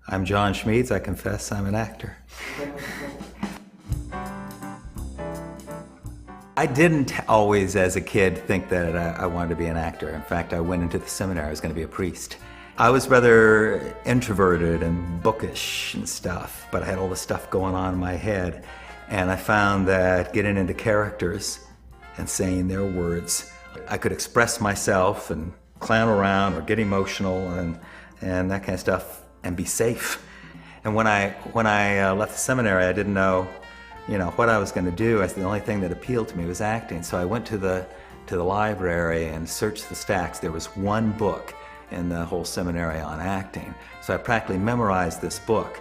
I'm John Schmedes. I confess I'm an actor. I didn't always, as a kid, think that I wanted to be an actor. In fact, I went into the seminary, I was going to be a priest. I was rather introverted and bookish and stuff, but I had all this stuff going on in my head. And I found that getting into characters and saying their words, I could express myself and clown around or get emotional and that kind of stuff and be safe. And when I left the seminary, I didn't know, what I was going to do. The only thing that appealed to me was acting. So I went to the library and searched the stacks. There was one book in the whole seminary on acting. So I practically memorized this book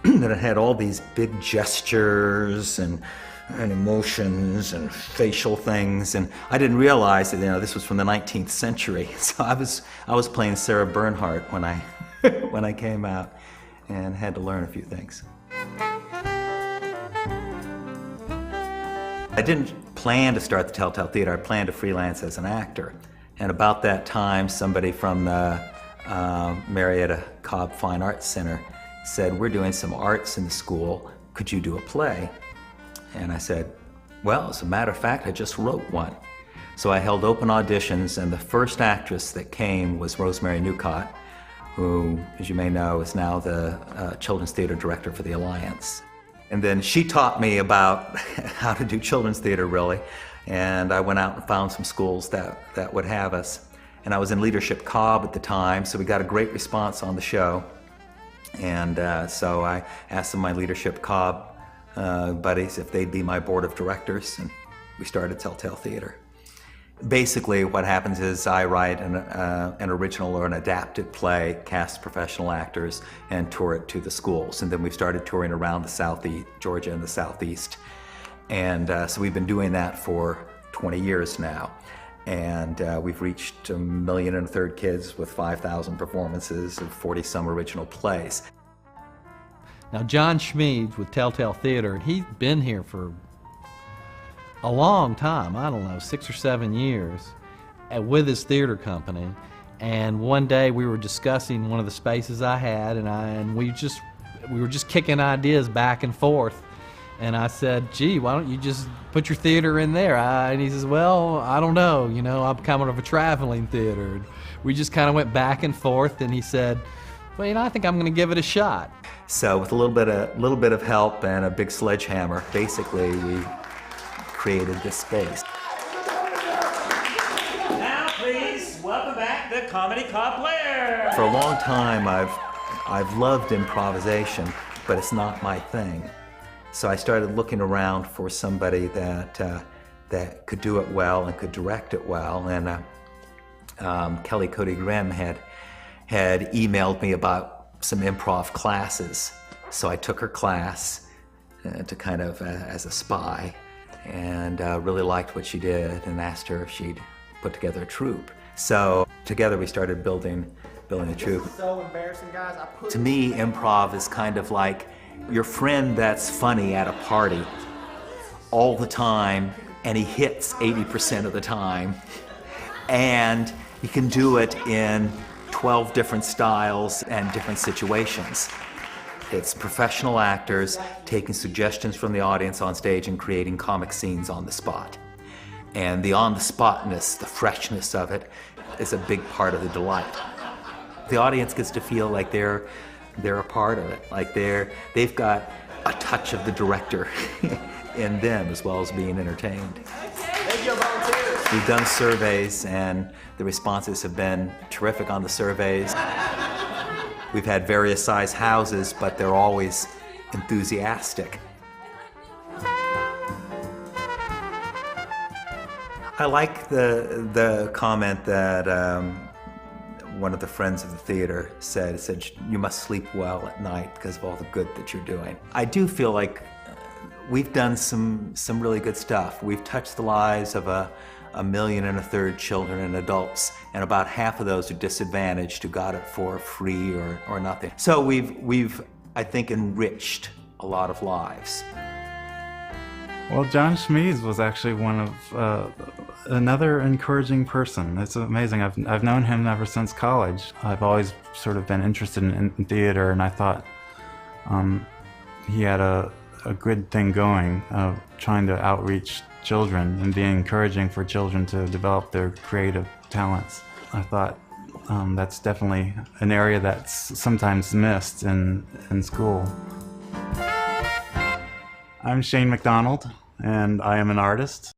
that it had all these big gestures and emotions and facial things, and I didn't realize that this was from the 19th century. So I was playing Sarah Bernhardt when I when I came out, and had to learn a few things. I didn't plan to start the TellTale Theatre. I planned to freelance as an actor, and about that time, somebody from the Marietta Cobb Fine Arts Center said, "We're doing some arts in the school. Could you do a play?" And I said, "Well, as a matter of fact, I just wrote one." So I held open auditions, and the first actress that came was Rosemary Newcott, who, as you may know, is now the Children's Theater Director for the Alliance. And then she taught me about how to do children's theater, really. And I went out and found some schools that would have us. And I was in Leadership Cobb at the time, so we got a great response on the show. And so I asked some of my Leadership Cobb buddies if they'd be my board of directors, and we started TellTale Theatre. Basically, what happens is I write an original or an adapted play, cast professional actors, and tour it to the schools. And then we've started touring around the Southeast, Georgia and the Southeast. And so we've been doing that for 20 years now. And we've reached 1.3 million kids with 5,000 performances of 40-some original plays. Now, John Schmedes with TellTale Theatre, and he's been here for a long time, I don't know, 6 or 7 years, with his theater company. And one day we were discussing one of the spaces I had, and we were just kicking ideas back and forth. And I said, "Gee, why don't you just put your theater in there?" And he says, "Well, I don't know, I'm kind of a traveling theater." And we just kind of went back and forth, and he said, "Well, I think I'm going to give it a shot." So with a little bit of help and a big sledgehammer, basically we created this space. Now, please welcome back the Comedy Cobb Player. For a long time, I've loved improvisation, but it's not my thing. So I started looking around for somebody that could do it well and could direct it well. And Kelly Cody Grimm had emailed me about some improv classes. So I took her class to kind of as a spy, and really liked what she did, and asked her if she'd put together a troupe. So together we started building a troupe. This is so embarrassing, guys. To me, improv is kind of like your friend that's funny at a party all the time, and he hits 80% of the time, and you can do it in 12 different styles and different situations. It's professional actors taking suggestions from the audience on stage and creating comic scenes on the spot. And the on-the-spotness, the freshness of it, is a big part of the delight. The audience gets to feel like they're a part of it, like they've got a touch of the director in them, as well as being entertained. Thank you, volunteers. We've done surveys, and the responses have been terrific on the surveys. We've had various size houses, but they're always enthusiastic. I like the comment that one of the friends of the theater said, "You must sleep well at night because of all the good that you're doing." I do feel like we've done some really good stuff. We've touched the lives of 1.3 million children and adults, and about half of those are disadvantaged who got it for free or nothing. So we've I think enriched a lot of lives. Well, John Schmedes was actually one of another encouraging person. It's amazing. I've known him ever since college. I've always sort of been interested in theater, and I thought he had a good thing going of trying to outreach children and being encouraging for children to develop their creative talents. I thought that's definitely an area that's sometimes missed in school. I'm Shane McDonald, and I am an artist.